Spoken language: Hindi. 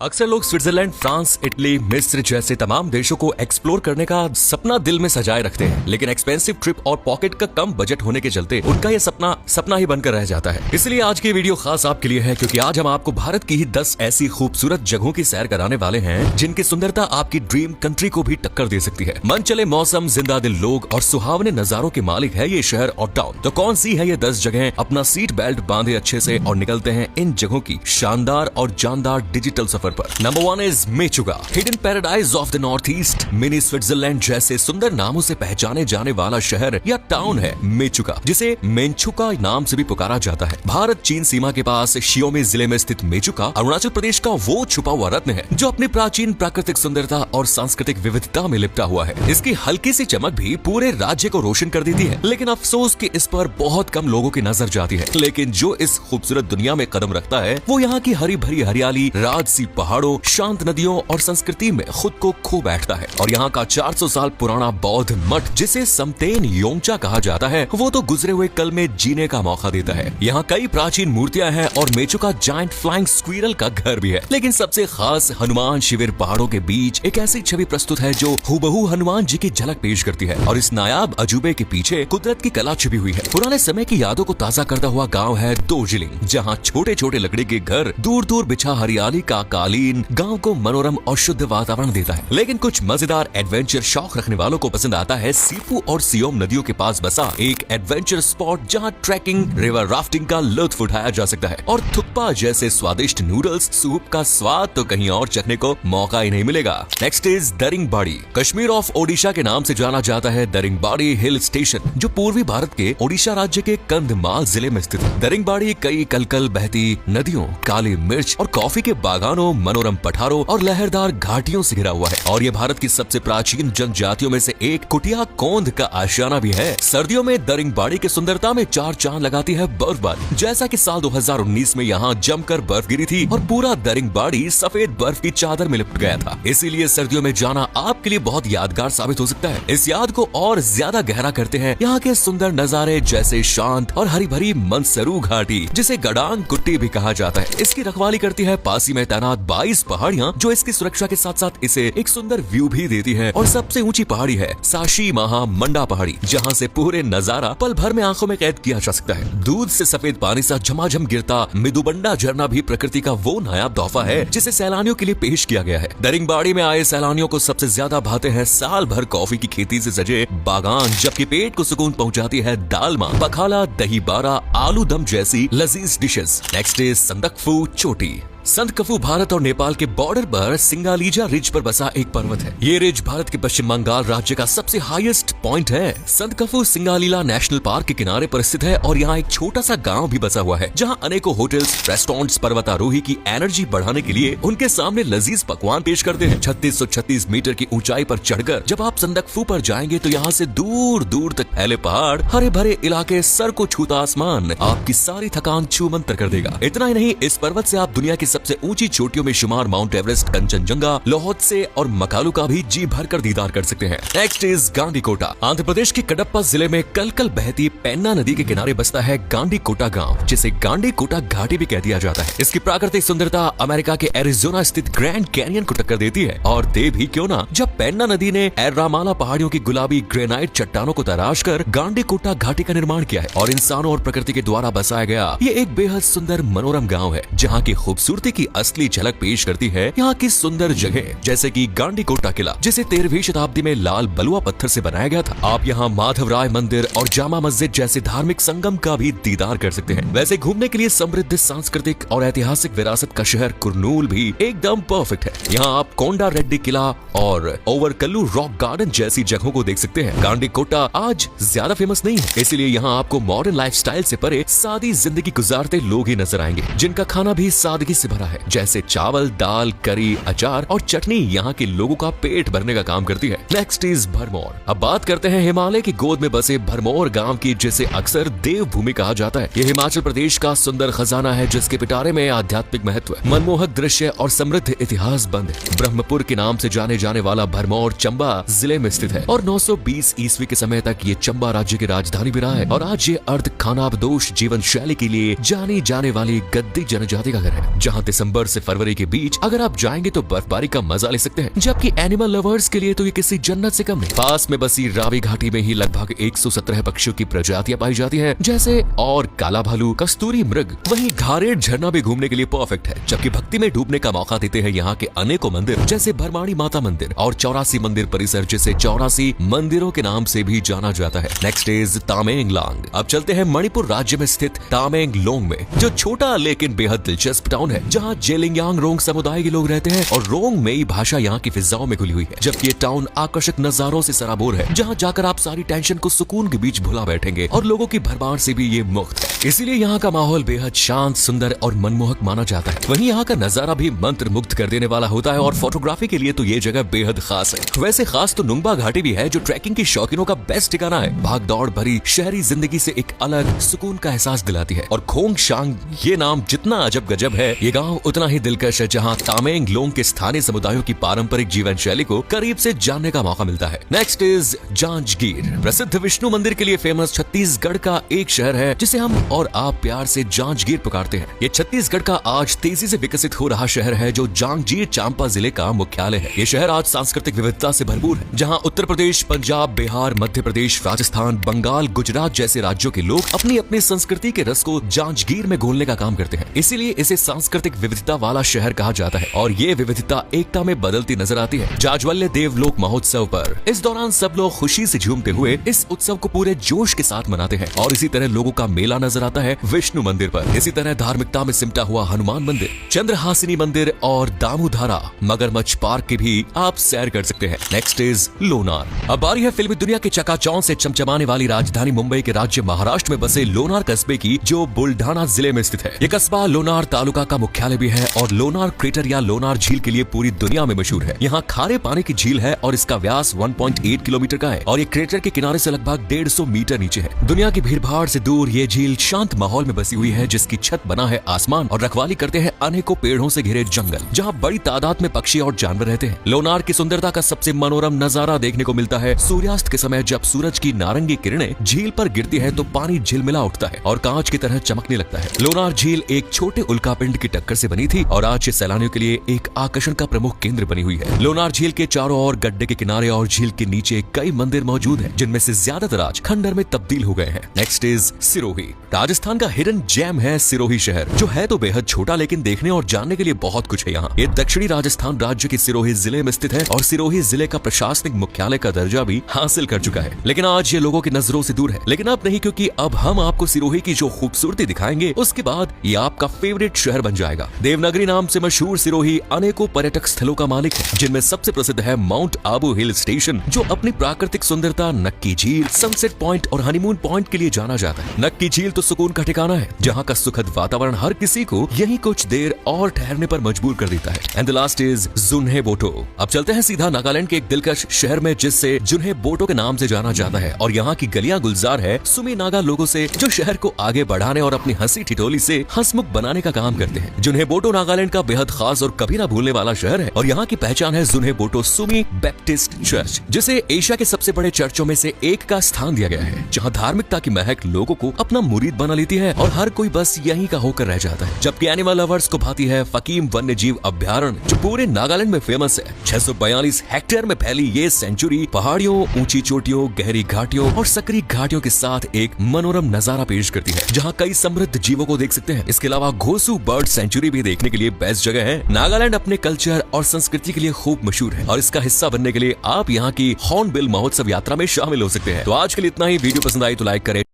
अक्सर लोग स्विट्जरलैंड, फ्रांस, इटली, मिस्र जैसे तमाम देशों को एक्सप्लोर करने का सपना दिल में सजाए रखते हैं, लेकिन एक्सपेंसिव ट्रिप और पॉकेट का कम बजट होने के चलते उनका ये सपना ही बनकर रह जाता है। इसलिए आज की वीडियो खास आपके लिए है, क्योंकि आज हम आपको भारत की ही 10 ऐसी खूबसूरत जगहों की सैर कराने वाले हैं जिनकी सुंदरता आपकी ड्रीम कंट्री को भी टक्कर दे सकती है। मन चले मौसम, जिंदा दिल लोग और सुहावने नजारों के मालिक है ये शहर और टाउन। तो कौन सी है ये 10 जगहें? अपना सीट बेल्ट बांधे अच्छे से और निकलते हैं इन जगहों की शानदार और जानदार डिजिटल सफर पर। Number 1 is Mechuka, hidden paradise of the north east. Mini Switzerland जैसे सुंदर नामों से पहचाने जाने वाला शहर या टाउन है मेचुका, जिसे मेंचुका नाम से भी पुकारा जाता है। भारत चीन सीमा के पास शियोमी जिले में स्थित मेचुका अरुणाचल प्रदेश का वो छुपा हुआ रत्न है जो अपनी प्राचीन प्राकृतिक सुंदरता और सांस्कृतिक विविधता में लिपटा हुआ है। इसकी हल्की सी चमक भी पूरे राज्य को रोशन कर देती है, लेकिन अफसोस कि इस पर बहुत कम लोगों की नजर जाती है। लेकिन जो इस खूबसूरत दुनिया में कदम रखता है वो यहाँ की हरी भरी हरियाली, राजसी पहाड़ों, शांत नदियों और संस्कृति में खुद को खो बैठता है। और यहाँ का 400 साल पुराना बौद्ध मठ, जिसे समतेन योंगचा कहा जाता है, वो तो गुजरे हुए कल में जीने का मौका देता है। यहाँ कई प्राचीन मूर्तियां हैं और मेचुका जायंट फ्लाइंग स्क्विरल का घर भी है। लेकिन सबसे खास हनुमान शिविर पहाड़ों के बीच एक ऐसी छवि प्रस्तुत है जो हूबहू हनुमान जी की झलक पेश करती है। और इस नायाब अजूबे के पीछे कुदरत की कला छिपी हुई है। पुराने समय की यादों को ताजा करता हुआ गाँव है दोर्जिलिंग, जहाँ छोटे छोटे लकड़ी के घर, दूर दूर बिछा हरियाली का कालीन गाँव को मनोरम और शुद्ध वातावरण देता है। लेकिन कुछ मजेदार एडवेंचर शौक रखने वालों को पसंद आता है सीपू और सियोम नदियों के पास बसा एक एडवेंचर स्पॉट, जहां ट्रैकिंग, रिवर राफ्टिंग का लुत्फ उठाया जा सकता है। और थुक्पा जैसे स्वादिष्ट नूडल्स सूप का स्वाद तो कहीं और चखने को मौका ही नहीं मिलेगा। Next is Daringbadi. Kashmir of Odisha के नाम से जाना जाता है दरिंगबाड़ी हिल स्टेशन, जो पूर्वी भारत के ओडिशा राज्य के कंधमाल जिले में स्थित है। दरिंगबाड़ी कई कलकल बहती नदियों, काली मिर्च और कॉफी के बागानों, मनोरम पठारों और लहरदार घाटियों से घिरा हुआ है। और ये भारत की सबसे प्राचीन जनजातियों में से एक कुटिया कोंद का आशियाना भी है। सर्दियों में दरिंगबाड़ी की सुंदरता में चार चांद लगाती है बर्फबारी, जैसा कि साल 2019 में यहाँ जमकर बर्फ गिरी थी और पूरा दरिंगबाड़ी सफेद बर्फ की चादर में लिपट गया था। इसीलिए सर्दियों में जाना आपके लिए बहुत यादगार साबित हो सकता है। इस याद को और ज्यादा गहरा करते हैं यहाँ के सुंदर नजारे, जैसे शांत और हरी भरी मनसरू घाटी, जिसे गडांग कुट्टी भी कहा जाता है। इसकी रखवाली करती है पासी में तैनात 22 पहाड़ियाँ, जो इसकी सुरक्षा के साथ साथ इसे एक सुंदर व्यू भी देती है। और सबसे ऊंची पहाड़ी है साशी महा मंडा पहाड़ी, जहां से पूरे नजारा पल भर में आंखों में कैद किया जा सकता है। दूध से सफेद पानी सा झमाझम गिरता मिदुबंडा झरना भी प्रकृति का वो नायाब तोहफा है जिसे सैलानियों के लिए पेश किया गया है। दरिंगबाड़ी में आए सैलानियों को सबसे ज्यादा भाते हैं साल भर कॉफी की खेती से सजे बागान, जबकि पेट को सुकून पहुंचाती है दालमा, पखाला, दही बारा, आलू दम जैसी लजीज डिशेस। नेक्स्ट इज संदकफू चोटी। संदकफू भारत और नेपाल के बॉर्डर पर सिंगालीजा रिज पर बसा एक पर्वत है। ये रिज भारत के पश्चिम बंगाल राज्य का सबसे हाईएस्ट पॉइंट है। संदकफू सिंगालीला नेशनल पार्क के किनारे पर स्थित है और यहाँ एक छोटा सा गांव भी बसा हुआ है, जहाँ अनेकों होटल्स, रेस्टोरेंट्स पर्वतारोही की एनर्जी बढ़ाने के लिए उनके सामने लजीज पकवान पेश करते हैं। 3636 मीटर की ऊंचाई पर चढ़कर जब आप संदकफू पर जाएंगे तो यहाँ से दूर दूर तक फैले पहाड़, हरे भरे इलाके, सर को छूता आसमान आपकी सारी थकान छूमंतर कर देगा। इतना ही नहीं, इस पर्वत से आप दुनिया की सबसे ऊंची चोटियों में शुमार माउंट एवरेस्ट, कंचनजंगा, लोहोत्से और मकालू का भी जी भर कर दीदार कर सकते हैं। Next is Gandikota. आंध्र प्रदेश के कडप्पा जिले में कलकल बहती पेन्ना नदी के किनारे बसता है गांडीकोटा गांव, जिसे गांडीकोटा घाटी भी कह दिया जाता है। इसकी प्राकृतिक सुंदरता अमेरिका के एरिजोना स्थित ग्रैंड कैनियन को टक्कर देती है। और दे भी क्यों ना, जब पेन्ना नदी ने एर्रामाला पहाड़ियों की गुलाबी ग्रेनाइट चट्टानों को तराश कर गांडीकोटा घाटी का निर्माण किया है। और इंसानों और प्रकृति के द्वारा बसाया गया ये एक बेहद सुंदर मनोरम गाँव है, जहाँ की खूबसूरती की असली झलक पेश करती है यहाँ की सुंदर जगह, जैसे कि गांडीकोटा किला, जिसे 13वीं शताब्दी में लाल बलुआ पत्थर से बनाया गया था। आप यहाँ माधवराय मंदिर और जामा मस्जिद जैसे धार्मिक संगम का भी दीदार कर सकते हैं। वैसे घूमने के लिए समृद्ध सांस्कृतिक और ऐतिहासिक विरासत का शहर कुर्नूल भी एकदम परफेक्ट है। यहाँ आप कोंडा रेड्डी किला और ओवरकल्लू रॉक गार्डन जैसी जगहों को देख सकते हैं। गांडीकोटा आज ज्यादा फेमस नहीं है, इसीलिए यहाँ आपको मॉडर्न लाइफस्टाइल से परे सादी जिंदगी गुजारते लोग ही नजर आएंगे, जिनका खाना भी सादगी से भरा है, जैसे चावल, दाल, करी, अचार और चटनी यहाँ के लोगों का पेट भरने का काम करती है। Next is Bharmour. अब बात करते हैं हिमालय की गोद में बसे भरमौर गांव की, जिसे अक्सर देवभूमि कहा जाता है। ये हिमाचल प्रदेश का सुंदर खजाना है, जिसके पिटारे में आध्यात्मिक महत्व, मनमोहक दृश्य और समृद्ध इतिहास बंद है। ब्रह्मपुर के नाम से जाने जाने वाला भरमौर चंबा जिले में स्थित है और 920 ईस्वी के समय तक ये चंबा राज्य की राजधानी भी रहा है। और आज ये अर्ध खानाबदोश जीवन शैली के लिए जानी जाने वाली गद्दी जनजाति का घर है, जहाँ जहाँ दिसंबर से फरवरी के बीच अगर आप जाएंगे तो बर्फबारी का मजा ले सकते हैं, जबकि एनिमल लवर्स के लिए तो ये किसी जन्नत से कम नहीं। पास में बसी रावी घाटी में ही लगभग 117 पक्षियों की प्रजातियां पाई जाती हैं, जैसे और काला भालू, कस्तूरी मृग। वहीं घारेट झरना भी घूमने के लिए परफेक्ट है, जबकि भक्ति में डूबने का मौका देते हैं यहाँ के अनेकों मंदिर, जैसे भरमाणी माता मंदिर और 84 मंदिर परिसर, जिसे 84 मंदिरों के नाम से भी जाना जाता है। Next is Tamenglong. अब चलते हैं मणिपुर राज्य में स्थित तामेंगलोंग में, जो छोटा लेकिन बेहद दिलचस्प टाउन है, जहाँ जेलिंगयांग रोंग समुदाय के लोग रहते हैं और रोंग मेई भाषा यहाँ की फिजाओं में घुली हुई है। जबकि ये टाउन आकर्षक नजारों से सराबोर है, जहाँ जाकर आप सारी टेंशन को सुकून के बीच भुला बैठेंगे और लोगों की भरमार से भी ये मुक्त है। इसीलिए यहाँ का माहौल बेहद शांत, सुंदर और मनमोहक माना जाता है। वहीं यहाँ का नजारा भी मंत्र मुग्ध कर देने वाला होता है और फोटोग्राफी के लिए तो ये जगह बेहद खास है। वैसे खास तो नुंगबा घाटी भी है, जो ट्रैकिंग के शौकीनों का बेस्ट ठिकाना है। भाग दौड़ भरी शहरी जिंदगी से एक अलग सुकून का एहसास दिलाती है। और खोंग शांग ये नाम जितना अजब गजब है, ये गाँव उतना ही दिलकश है, जहाँ तामेंगलोंग के स्थानीय समुदायों की पारंपरिक जीवन शैली को करीब से जानने का मौका मिलता है। Next is Janjgir. प्रसिद्ध विष्णु मंदिर के लिए फेमस छत्तीसगढ़ का एक शहर है, जिसे हम और आप प्यार से जांजगीर पुकारते हैं। ये छत्तीसगढ़ का आज तेजी से विकसित हो रहा शहर है, जो जांजगीर चांपा जिले का मुख्यालय है। ये शहर आज सांस्कृतिक विविधता से भरपूर है, जहाँ उत्तर प्रदेश, पंजाब, बिहार, मध्य प्रदेश, राजस्थान, बंगाल, गुजरात जैसे राज्यों के लोग अपनी अपनी संस्कृति के रस को जांजगीर में घोलने का काम करते हैं। इसीलिए इसे सांस्कृतिक विविधता वाला शहर कहा जाता है और ये विविधता एकता में बदलती नजर आती है। जाज्वल्य देवलोक महोत्सव पर इस दौरान सब लोग खुशी से झूमते हुए इस उत्सव को पूरे जोश के साथ मनाते हैं और इसी तरह लोगों का मेला नजर आता है विष्णु मंदिर पर। इसी तरह धार्मिकता में सिमटा हुआ हनुमान मंदिर, चंद्रहासिनी मंदिर और दामोदरा मगरमच्छ पार्क की भी आप सैर कर सकते हैं। Next is Lonar. अब बारी है फिल्मी दुनिया के चकाचौंध से चमचमाने वाली राजधानी मुंबई के राज्य महाराष्ट्र में बसे लोनार कस्बे की, जो बुल्ढाना जिले में स्थित है। ये कस्बा लोनार तालुका का मुख्यालय भी है और लोनार क्रेटर या लोनार झील के लिए पूरी दुनिया में मशहूर है। यहाँ खारे पानी की झील है और इसका व्यास 1.8 किलोमीटर का है और ये क्रेटर के किनारे से लगभग 150 मीटर नीचे है। दुनिया की भीड़भाड़ से दूर ये झील शांत माहौल में बसी हुई है, जिसकी छत बना है आसमान और रखवाली करते हैं अनेकों पेड़ों से घिरे जंगल, जहाँ बड़ी तादाद में पक्षी और जानवर रहते हैं। लोनार की सुंदरता का सबसे मनोरम नजारा देखने को मिलता है सूर्यास्त के समय, जब सूरज की नारंगी किरणें झील पर गिरती है तो पानी झिलमिला उठता है और कांच की तरह चमकने लगता है। लोनार झील एक छोटे उल्कापिंड की टक्कर से बनी थी और आज सैलानियों के लिए एक आकर्षण का प्रमुख केंद्र बनी हुई है। लोनार झील के चारों ओर गड्ढे के किनारे और झील के नीचे कई मंदिर मौजूद हैं, जिनमें से ज्यादातर आज खंडर में तब्दील हो गए हैं। Next is Sirohi. राजस्थान का हिडन जेम है सिरोही शहर, जो है तो बेहद छोटा, लेकिन देखने और जानने के लिए बहुत कुछ है यहाँ। ये दक्षिणी राजस्थान राज्य के सिरोही जिले में स्थित है और सिरोही जिले का प्रशासनिक मुख्यालय का दर्जा भी हासिल कर चुका है। लेकिन आज ये लोगों की नजरों से दूर है। लेकिन अब नहीं, क्योंकि अब हम आपको सिरोही की जो खूबसूरती दिखाएंगे, उसके बाद ये आपका फेवरेट शहर बन जाएगा। देवनागरी नाम से मशहूर सिरोही अनेकों पर्यटक स्थलों का मालिक है, जिनमें सबसे प्रसिद्ध है माउंट आबू हिल स्टेशन, जो अपनी प्राकृतिक सुंदरता, नक्की झील, सनसेट पॉइंट और हनीमून पॉइंट के लिए जाना जाता है। नक्की झील तो सुकून का ठिकाना है, जहाँ का सुखद वातावरण हर किसी को यहीं कुछ देर और ठहरने पर मजबूर कर देता है। And the last is Zunheboto. अब चलते हैं सीधा नागालैंड के एक दिलकश शहर में, जिससे जुन्हे बोटो के नाम से जाना जाता है और यहाँ की गलियां गुलजार है सुमी नागा लोगों से, जो शहर को आगे बढ़ाने और अपनी हंसी ठिठोली से हंसमुख बनाने का काम करते हैं। जुन्हे बोटो नागालैंड का बेहद खास और कभी ना भूलने वाला शहर है और यहाँ की पहचान है जुन्हे बोटो सुमी बैप्टिस्ट चर्च, जिसे एशिया के सबसे बड़े चर्चों में से एक का स्थान दिया गया है, जहाँ धार्मिकता की महक लोगों को अपना मुरीद बना लेती है और हर कोई बस यहीं का होकर रह जाता है। जबकि एनिमल लवर्स को भाती है फकीम वन्य जीव अभ्यारण्य, जो पूरे नागालैंड में फेमस है। 642 हेक्टेयर में फैली ये सेंचुरी पहाड़ियों, ऊंची चोटियों, गहरी घाटियों और सकरी घाटियों के साथ एक मनोरम नजारा पेश करती है, जहाँ कई समृद्ध जीवों को देख सकते हैं। इसके अलावा घोसू बर्ड सेंचुरी भी देखने के लिए बेस्ट जगह है। नागालैंड अपने कल्चर और संस्कृति के लिए खूब मशहूर है और इसका हिस्सा बनने के लिए आप यहाँ की हॉर्नबिल महोत्सव यात्रा में शामिल हो सकते हैं। तो आज के लिए इतना ही। वीडियो पसंद आई तो लाइक करें।